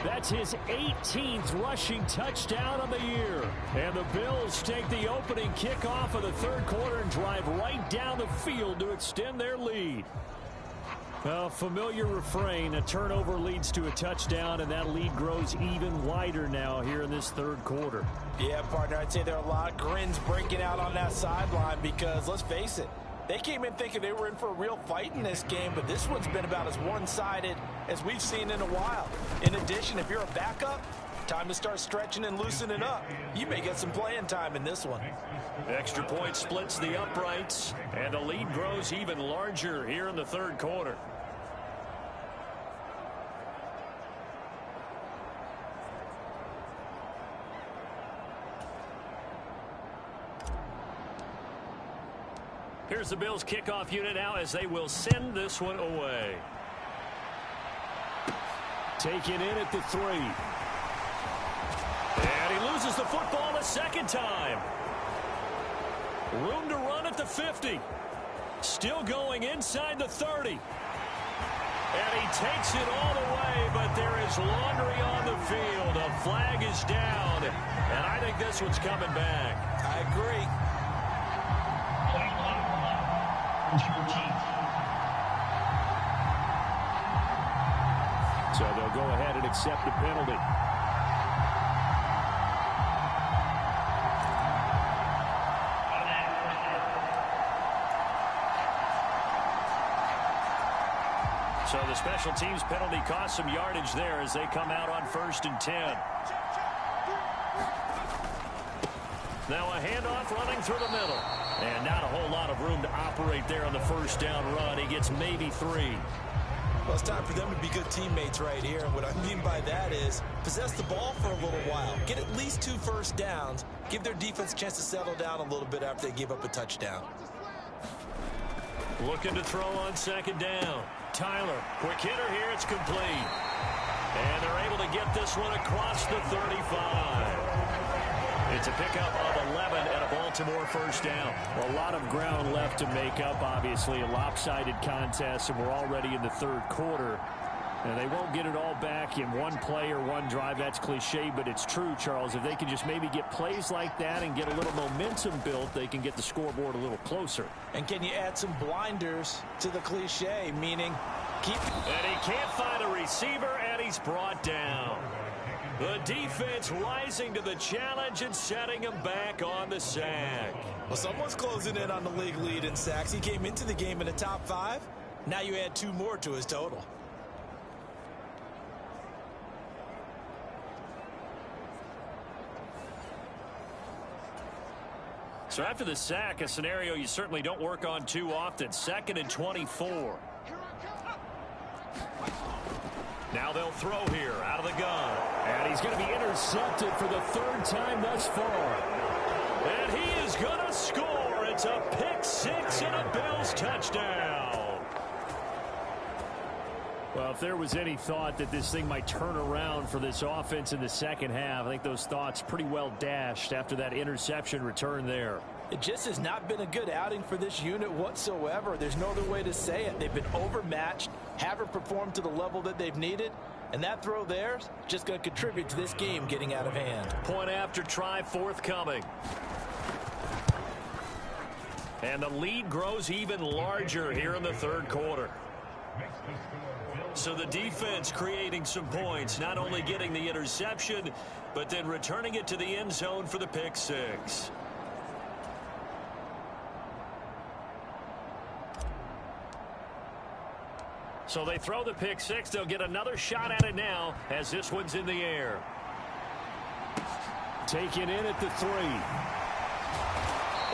That's his 18th rushing touchdown of the year. And the Bills take the opening kickoff of the third quarter and drive right down the field to extend their lead. Well, familiar refrain, a turnover leads to a touchdown, and that lead grows even wider now here in this third quarter. Yeah, partner, I'd say there are a lot of grins breaking out on that sideline because, let's face it, they came in thinking they were in for a real fight in this game, but this one's been about as one-sided as we've seen in a while. In addition, if you're a backup, time to start stretching and loosening up. You may get some playing time in this one. Extra point splits the uprights, and the lead grows even larger here in the third quarter. Here's the Bills kickoff unit now as they will send this one away. Taken in at the 3. And he loses the football the second time. Room to run at the 50. Still going inside the 30. And he takes it all the way, but there is laundry on the field. A flag is down, and I think this one's coming back. I agree. So they'll go ahead and accept the penalty. So the special teams penalty cost some yardage there as they come out on 1st and 10. Now a handoff running through the middle. And not a whole lot of room to operate there on the first down run. He gets maybe 3. Well, it's time for them to be good teammates right here. And what I mean by that is possess the ball for a little while. Get at least 2 first downs. Give their defense a chance to settle down a little bit after they give up a touchdown. Looking to throw on 2nd down. Tyler, quick hitter here. It's complete. And they're able to get this one across the 35. It's a pickup of 11 and a Baltimore first down. A lot of ground left to make up, obviously. A lopsided contest, and we're already in the third quarter. And they won't get it all back in one play or one drive. That's cliche, but it's true, Charles. If they can just maybe get plays like that and get a little momentum built, they can get the scoreboard a little closer. And can you add some blinders to the cliche, meaning keep... And he can't find a receiver, and he's brought down. The defense rising to the challenge and setting him back on the sack. Well, someone's closing in on the league lead in sacks. He came into the game in the top 5. Now you add 2 more to his total. So after the sack, a scenario you certainly don't work on too often. 2nd and 24. Now they'll throw here out of the gun. And he's going to be intercepted for the 3rd time thus far. And he is going to score. It's a pick-6 and a Bills touchdown. Well, if there was any thought that this thing might turn around for this offense in the second half, I think those thoughts pretty well dashed after that interception return there. It just has not been a good outing for this unit whatsoever. There's no other way to say it. They've been overmatched, haven't performed to the level that they've needed, and that throw there is just going to contribute to this game getting out of hand. Point after try forthcoming. And the lead grows even larger here in the third quarter. So the defense creating some points, not only getting the interception, but then returning it to the end zone for the pick-6. So they throw the pick-6. They'll get another shot at it now as this one's in the air. Taken in at the 3.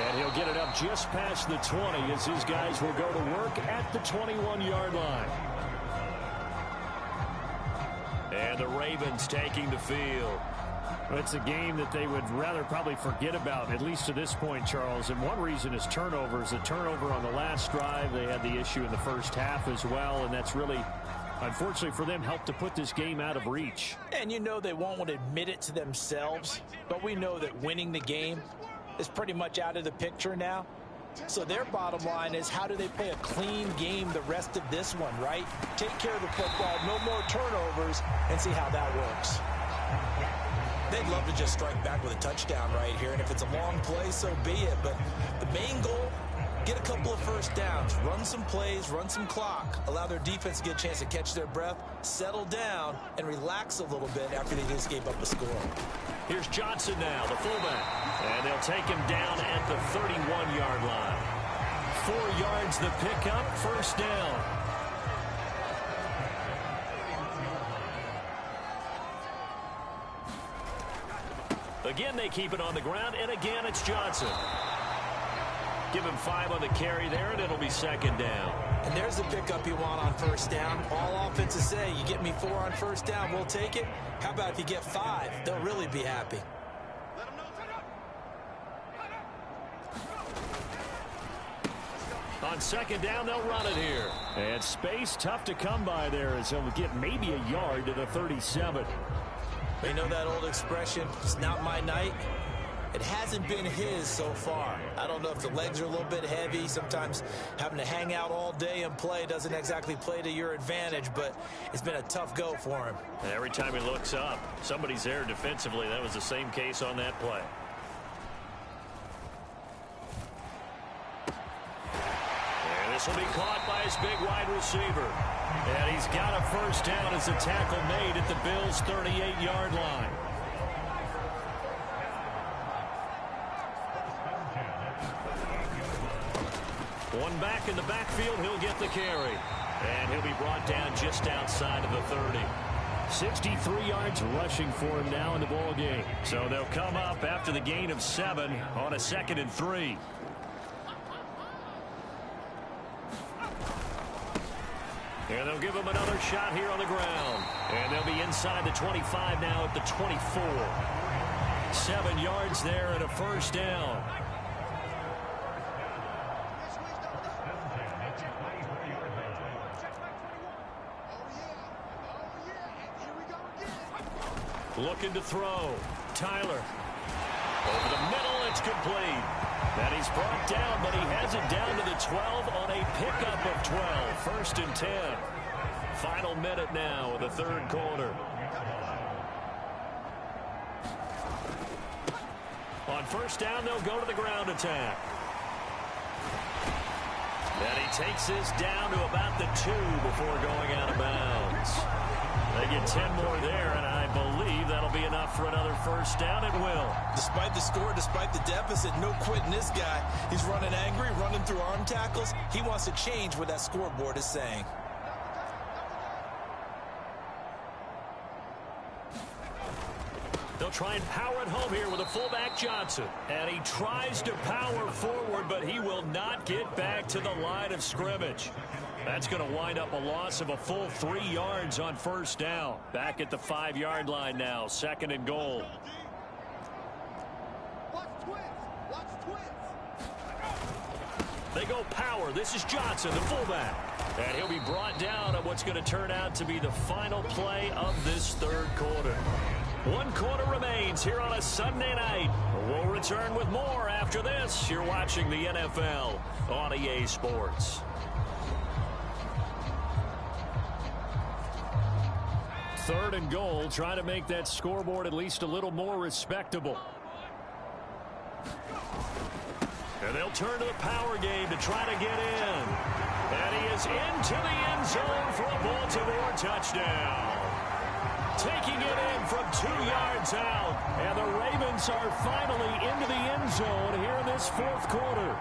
And he'll get it up just past the 20 as his guys will go to work at the 21-yard line. And the Ravens taking the field. It's a game that they would rather probably forget about, at least to this point, Charles. And one reason is turnovers. The turnover on the last drive, they had the issue in the first half as well. And that's really, unfortunately for them, helped to put this game out of reach. And you know they won't want to admit it to themselves, but we know that winning the game is pretty much out of the picture now. So their bottom line is, how do they play a clean game the rest of this one, right? Take care of the football, no more turnovers, and see how that works. They'd love to just strike back with a touchdown right here, and if it's a long play, so be it. But the main goal get a couple of first downs, run some plays, run some clock, allow their defense to get a chance to catch their breath, settle down, and relax a little bit after they just gave up a score. Here's Johnson now, the fullback. And they'll take him down at the 31-yard line. 4 yards the pickup, first down. Again, they keep it on the ground, and again, it's Johnson. Give him 5 on the carry there, and it'll be second down. And there's the pickup you want on first down. All offenses say, you get me 4 on first down, we'll take it. How about if you get 5? They'll really be happy. On second down, they'll run it here. And space tough to come by there as he'll get maybe a yard to the 37. You know that old expression, it's not my night? It hasn't been his so far. I don't know if the legs are a little bit heavy. Sometimes having to hang out all day and play doesn't exactly play to your advantage, but it's been a tough go for him. And every time he looks up, somebody's there defensively. That was the same case on that play. And this will be caught by his big wide receiver. And he's got a first down as a tackle made at the Bills' 38-yard line. One back in the backfield, he'll get the carry. And he'll be brought down just outside of the 30. 63 yards rushing for him now in the ball game. So they'll come up after the gain of 7 on a 2nd and 3. And they'll give him another shot here on the ground. And they'll be inside the 25 now at the 24. 7 yards there and a first down. Looking to throw. Tyler. Over the middle, it's complete. And he's brought down, but he has it down to the 12 on a pickup of 12. First and 10. Final minute now of the third quarter. On first down, they'll go to the ground attack. And he takes this down to about the 2 before going out of bounds. They get 10 more there, and I believe that'll be enough for another first down. It will. Despite the score, despite the deficit, no quitting this guy. He's running angry, running through arm tackles. He wants to change what that scoreboard is saying. They'll try and power it home here with a fullback Johnson. And he tries to power forward, but he will not get back to the line of scrimmage. That's going to wind up a loss of a full 3 yards on first down. Back at the 5-yard line now, 2nd and goal. They go power. This is Johnson, the fullback. And he'll be brought down on what's going to turn out to be the final play of this third quarter. 1 quarter remains here on a Sunday night. We'll return with more after this. You're watching the NFL on EA Sports. Third and goal, trying to make that scoreboard at least a little more respectable. And they'll turn to the power game to try to get in. And he is into the end zone for a Baltimore touchdown. Taking it in from 2 yards out. And the Ravens are finally into the end zone here in this fourth quarter.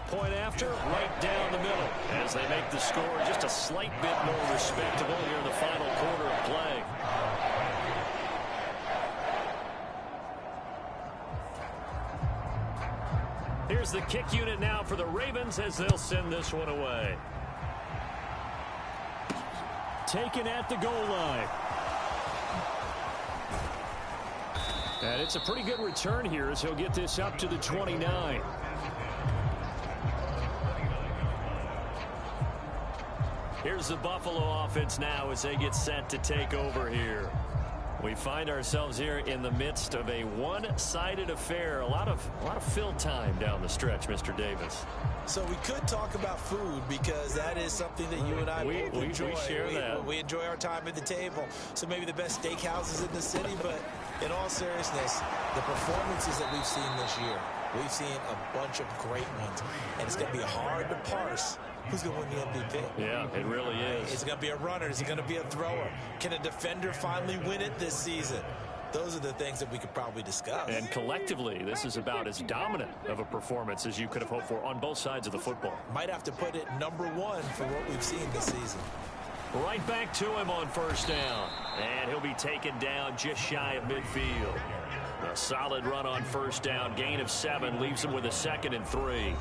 Point after, right down the middle. As they make the score just a slight bit more respectable here in the final quarter of play. Here's the kick unit now for the Ravens as they'll send this one away. Taken at the goal line. And it's a pretty good return here as he'll get this up to the 29. Here's the Buffalo offense now as they get set to take over here. We find ourselves here in the midst of a one-sided affair. A lot of fill time down the stretch, Mr. Davis. So we could talk about food because that is something that you and I both enjoy. We share that. We enjoy our time at the table. So maybe the best steakhouses in the city, but in all seriousness, the performances that we've seen this year, we've seen a bunch of great ones, and it's going to be hard to parse who's going to win the MVP. Yeah, it really is. Is it going to be a runner? Is it going to be a thrower? Can a defender finally win it this season? Those are the things that we could probably discuss. And collectively, this is about as dominant of a performance as you could have hoped for on both sides of the football. Might have to put it #1 for what we've seen this season. Right back to him on first down. And he'll be taken down just shy of midfield. A solid run on first down. Gain of 7 leaves him with a 2nd and 3.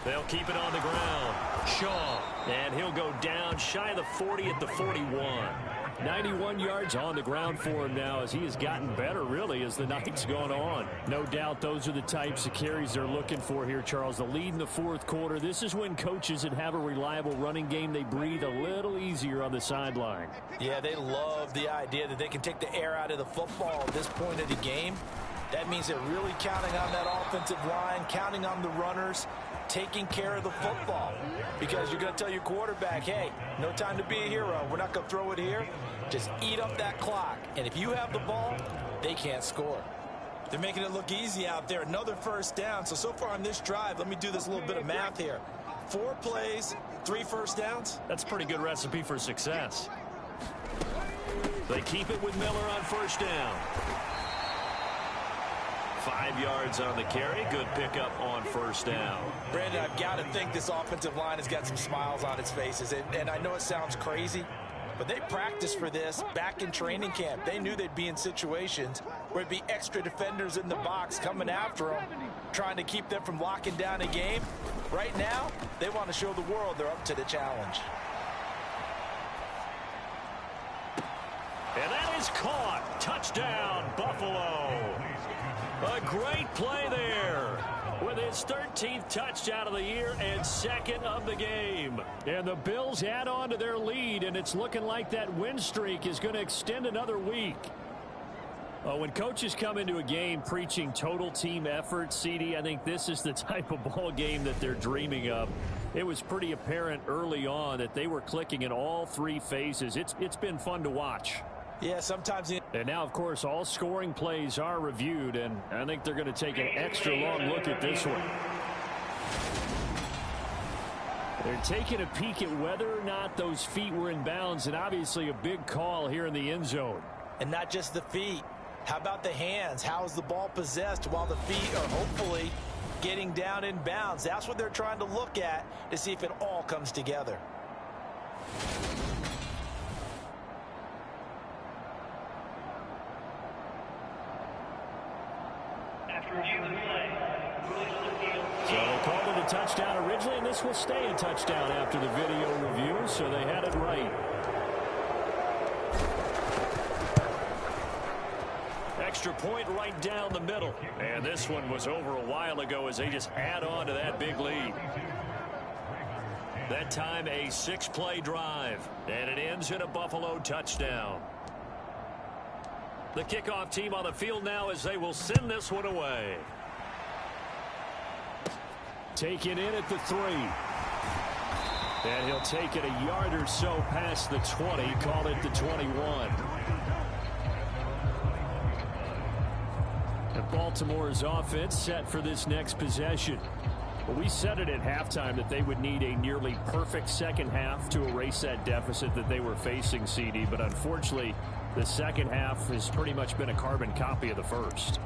They'll keep it on the ground. Shaw. And he'll go down shy of the 40 at the 41. 91 yards on the ground for him now as he has gotten better, really, as the night's gone on. No doubt those are the types of carries they're looking for here, Charles. The lead in the fourth quarter. This is when coaches that have a reliable running game, they breathe a little easier on the sideline. Yeah, they love the idea that they can take the air out of the football at this point of the game. That means they're really counting on that offensive line, counting on the runners, taking care of the football. Because you're going to tell your quarterback, hey, no time to be a hero. We're not going to throw it here. Just eat up that clock. And if you have the ball, they can't score. They're making it look easy out there. Another first down. So far on this drive, let me do this little bit of math here. 4 plays, 3 first downs. That's a pretty good recipe for success. They keep it with Miller on first down. 5 yards on the carry. Good pickup on first down. Brandon, I've got to think this offensive line has got some smiles on its faces. And I know it sounds crazy, but they practiced for this back in training camp. They knew they'd be in situations where it'd be extra defenders in the box coming after them, trying to keep them from locking down a game. Right now, they want to show the world they're up to the challenge. And that is caught. Touchdown, Buffalo. A great play there with his 13th touchdown of the year and 2nd of the game. And the Bills add on to their lead, and it's looking like that win streak is going to extend another week. When coaches come into a game preaching total team effort, CD, I think this is the type of ball game that they're dreaming of. It was pretty apparent early on that they were clicking in all 3 phases. It's been fun to watch. Yeah, sometimes. And now, of course, all scoring plays are reviewed, and I think they're going to take an extra long look at this one. They're taking a peek at whether or not those feet were in bounds, and obviously a big call here in the end zone. And not just the feet. How about the hands? How is the ball possessed while the feet are hopefully getting down in bounds? That's what they're trying to look at to see if it all comes together. So they called it a touchdown originally, and this will stay a touchdown after the video review, so they had it right. Extra point right down the middle. And this one was over a while ago as they just add on to that big lead. That time a 6-play drive, and it ends in a Buffalo touchdown. The kickoff team on the field now as they will send this one away. Taken in at the 3. And he'll take it a yard or so past the 20, call it the 21. And Baltimore's offense set for this next possession. Well, we said it at halftime that they would need a nearly perfect second half to erase that deficit that they were facing, CD, but unfortunately, the second half has pretty much been a carbon copy of the first.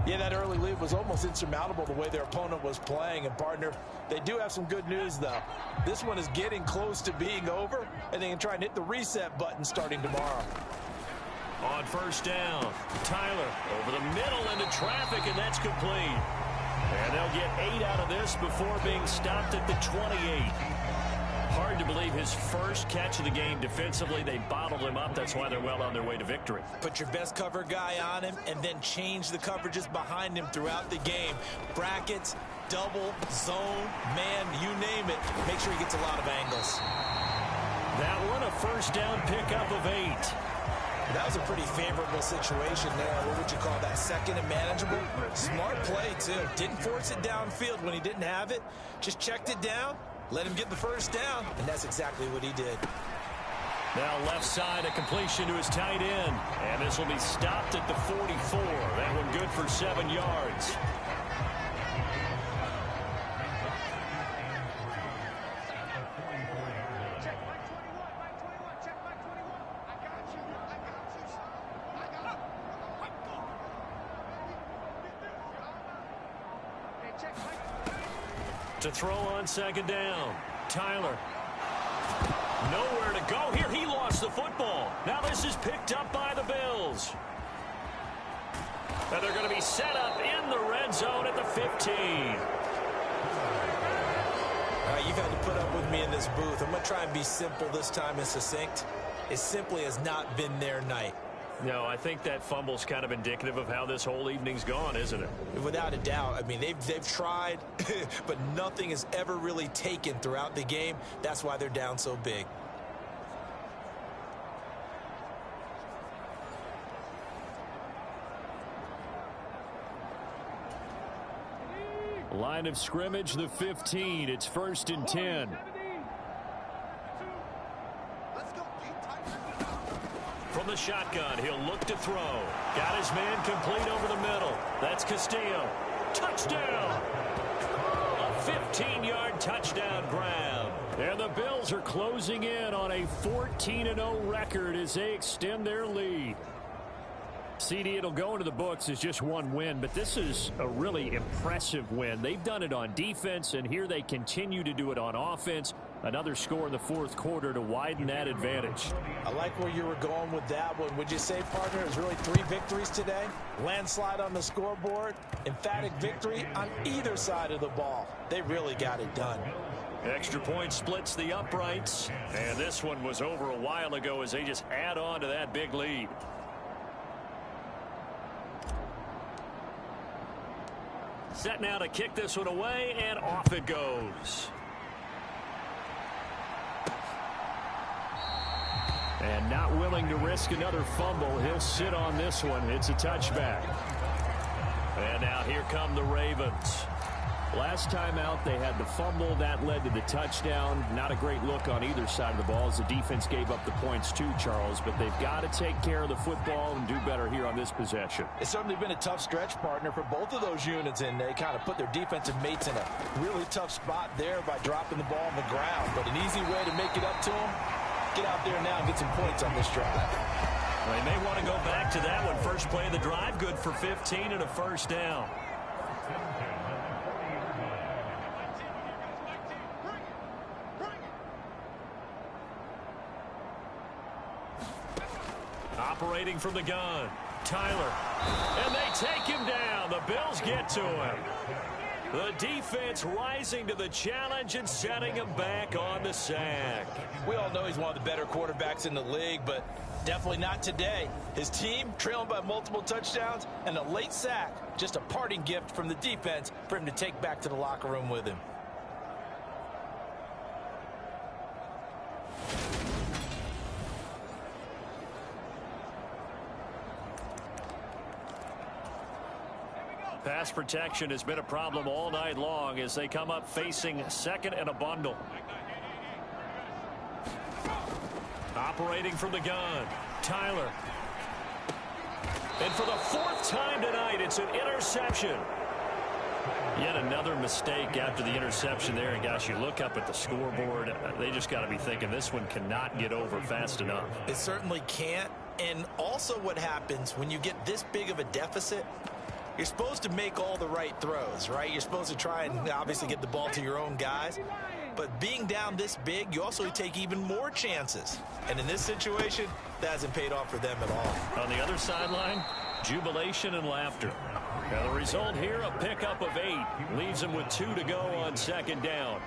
Yeah, that early lead was almost insurmountable the way their opponent was playing. And, partner, they do have some good news, though. This one is getting close to being over, and they can try and hit the reset button starting tomorrow. On first down, Tyler over the middle into traffic, and that's complete. And they'll get 8 out of this before being stopped at the 28. Hard to believe his first catch of the game defensively. They bottled him up. That's why they're well on their way to victory. Put your best cover guy on him and then change the coverages behind him throughout the game. Brackets, double, zone, man, you name it. Make sure he gets a lot of angles. That one, a first down pickup of 8. That was a pretty favorable situation there. What would you call that? Second and manageable? Smart play, too. Didn't force it downfield when he didn't have it. Just checked it down, let him get the first down, and that's exactly what he did. Now left side, a completion to his tight end. And this will be stopped at the 44. That one good for 7 yards. To throw on second down. Tyler. Nowhere to go here. He lost the football. Now this is picked up by the Bills. And they're going to be set up in the red zone at the 15. All right, you've had to put up with me in this booth. I'm going to try and be simple this time and succinct. It simply has not been their night. No, I think that fumble's kind of indicative of how this whole evening's gone, isn't it? Without a doubt. I mean, they've tried, but nothing has ever really taken throughout the game. That's why they're down so big. Line of scrimmage, the 15. It's 1st and 10. From the shotgun, he'll look to throw. Got his man complete over the middle. That's Castillo. Touchdown! A 15-yard touchdown grab. And the Bills are closing in on a 14-0 record as they extend their lead. CD, it'll go into the books as just one win, but this is a really impressive win. They've done it on defense, and here they continue to do it on offense. Another score in the fourth quarter to widen that advantage. I like where you were going with that one. Would you say, partner, it was really 3 victories today? Landslide on the scoreboard, emphatic victory on either side of the ball. They really got it done. Extra point splits the uprights, and this one was over a while ago as they just add on to that big lead. Set now to kick this one away, and off it goes. And not willing to risk another fumble. He'll sit on this one. It's a touchback. And now here come the Ravens. Last time out, they had the fumble. That led to the touchdown. Not a great look on either side of the ball as the defense gave up the points too, Charles. But they've got to take care of the football and do better here on this possession. It's certainly been a tough stretch, partner, for both of those units, and they kind of put their defensive mates in a really tough spot there by dropping the ball on the ground. But an easy way to make it up to them, get out there now and get some points on this drive. Well, they may want to go back to that one. First play of the drive, good for 15 and a first down. Operating from the gun, Tyler. And they take him down. The Bills get to him. The defense rising to the challenge and setting him back on the sack. We all know he's one of the better quarterbacks in the league, but definitely not today. His team trailing by multiple touchdowns and a late sack. Just a parting gift from the defense for him to take back to the locker room with him. Pass protection has been a problem all night long as they come up facing second and a bundle. Operating from the gun, Tyler. And for the 4th time tonight, it's an interception. Yet another mistake after the interception there. And gosh, you look up at the scoreboard, they just got to be thinking this one cannot get over fast enough. It certainly can't. And also what happens when you get this big of a deficit, you're supposed to make all the right throws, right? You're supposed to try and obviously get the ball to your own guys. But being down this big, you also take even more chances. And in this situation, that hasn't paid off for them at all. On the other sideline, jubilation and laughter. Now the result here, a pickup of 8. Leaves them with 2 to go on second down.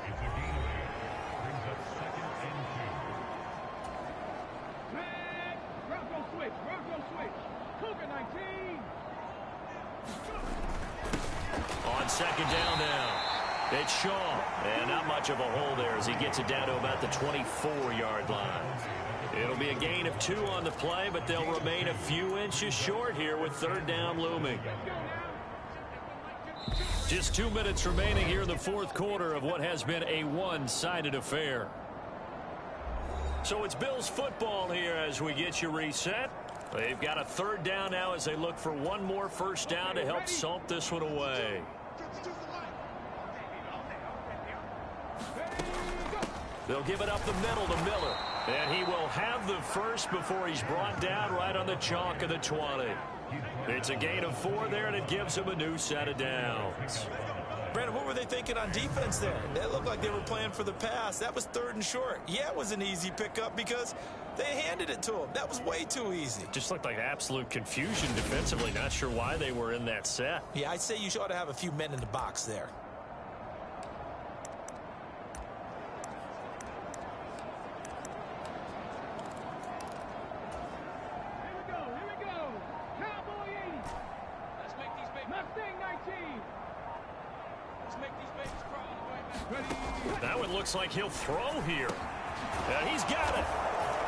second down now. It's Shaw, and not much of a hole there as he gets it down to about the 24-yard line. It'll be a gain of 2 on the play, but they'll remain a few inches short here with third down looming. Just 2 minutes remaining here in the fourth quarter of what has been a one-sided affair. So it's Bills football here as we get you reset. They've got a third down now as they look for one more first down to help salt this one away. They'll give it up the middle to Miller. And he will have the first before he's brought down right on the chalk of the 20. It's a gain of 4 there, and it gives him a new set of downs. Brandon, what were they thinking on defense there? It looked like they were playing for the pass. That was 3rd and short. Yeah, it was an easy pickup because they handed it to him. That was way too easy. Just looked like absolute confusion defensively. Not sure why they were in that set. Yeah, I'd say you ought to have a few men in the box there. That one looks like he'll throw here. And he's got it.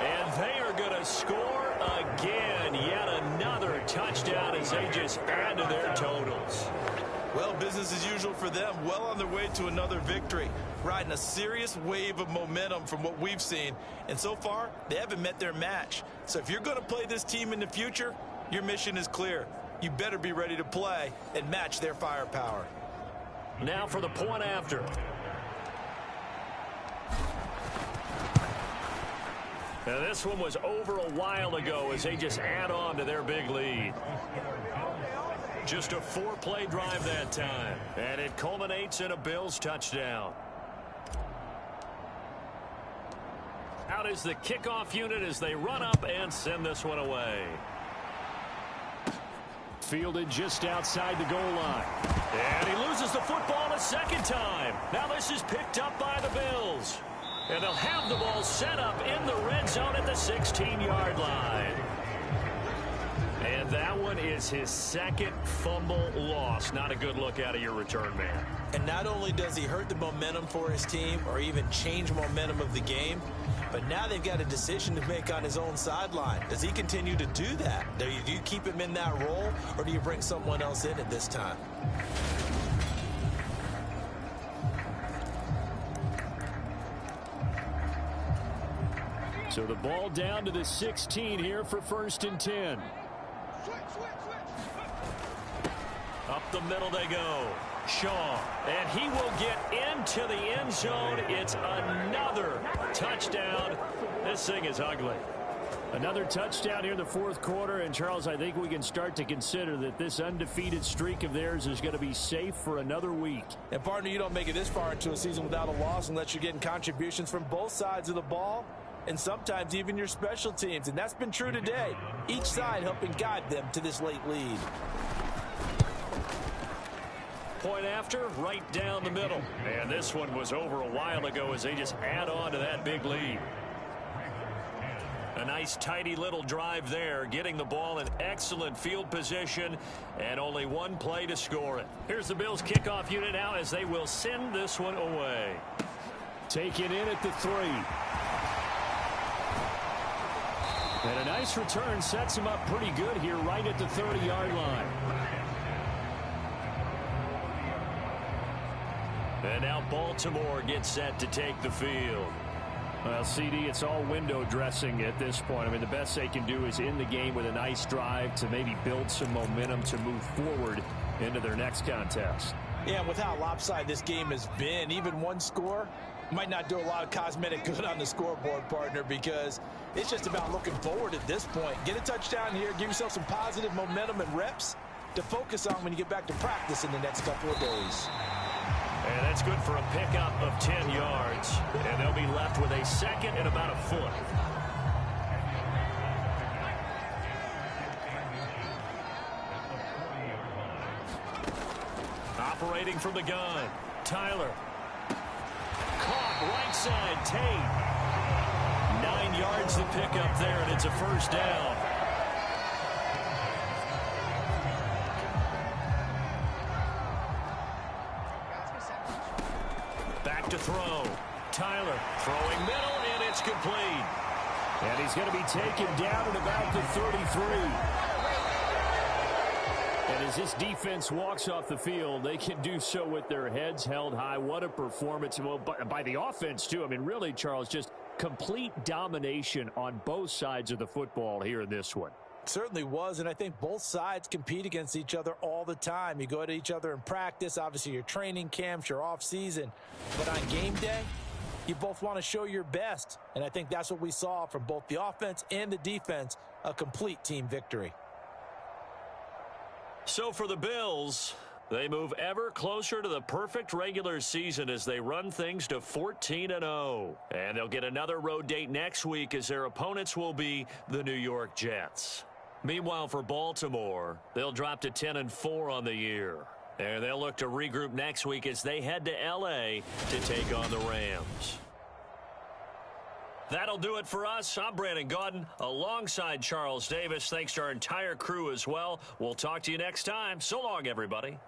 And they are going to score again. Yet another touchdown as they just add to their totals. Well, business as usual for them. Well on their way to another victory. Riding a serious wave of momentum from what we've seen. And so far, they haven't met their match. So if you're going to play this team in the future, your mission is clear. You better be ready to play and match their firepower. Now for the point after. Now this one was over a while ago as they just add on to their big lead. Just a 4-play drive that time. And it culminates in a Bills touchdown. Out is the kickoff unit as they run up and send this one away. Fielded just outside the goal line. And he loses the football a second time. Now this is picked up by the Bills. And they'll have the ball set up in the red zone at the 16-yard line. And that one is his second fumble loss. Not a good look out of your return man. And not only does he hurt the momentum for his team or even change momentum of the game, but now they've got a decision to make on his own sideline. Does he continue to do that? Do you keep him in that role, or do you bring someone else in at this time? So the ball down to the 16 here for 1st and 10. Up the middle they go. Shaw, and he will get into the end zone. It's another touchdown. This thing is ugly. Another touchdown here in the fourth quarter. And, Charles, I think we can start to consider that this undefeated streak of theirs is going to be safe for another week. And, partner, you don't make it this far into a season without a loss unless you're getting contributions from both sides of the ball and sometimes even your special teams. And that's been true today. Each side helping guide them to this late lead. Point after, right down the middle. And this one was over a while ago as they just add on to that big lead. A nice, tidy little drive there, getting the ball in excellent field position, and only one play to score it. Here's the Bills kickoff unit now as they will send this one away. Taken in at the 3. And a nice return sets him up pretty good here right at the 30-yard line. And now Baltimore gets set to take the field. Well, CD, it's all window dressing at this point. I mean, the best they can do is end the game with a nice drive to maybe build some momentum to move forward into their next contest. Yeah, and with how lopsided this game has been, even one score might not do a lot of cosmetic good on the scoreboard, partner, because it's just about looking forward at this point. Get a touchdown here, give yourself some positive momentum and reps to focus on when you get back to practice in the next couple of days. And that's good for a pickup of 10 yards. And they'll be left with a second and about a foot. Operating from the gun, Tyler. Caught right side, Tate. 9 yards to pick up there, and it's a first down. throw. Tyler throwing middle, and it's complete. And he's going to be taken down at about the 33. And as this defense walks off the field, they can do so with their heads held high. What a performance. Well, by the offense, too. I mean, really, Charles, just complete domination on both sides of the football here in this one. Certainly was, and I think both sides compete against each other all the time. You go at each other in practice, obviously your training camps, your off season, but on game day, you both want to show your best, and I think that's what we saw from both the offense and the defense, a complete team victory. So for the Bills, they move ever closer to the perfect regular season as they run things to 14-0. And they'll get another road date next week as their opponents will be the New York Jets. Meanwhile, for Baltimore, they'll drop to 10-4 on the year. And they'll look to regroup next week as they head to L.A. to take on the Rams. That'll do it for us. I'm Brandon Gaudin alongside Charles Davis. Thanks to our entire crew as well. We'll talk to you next time. So long, everybody.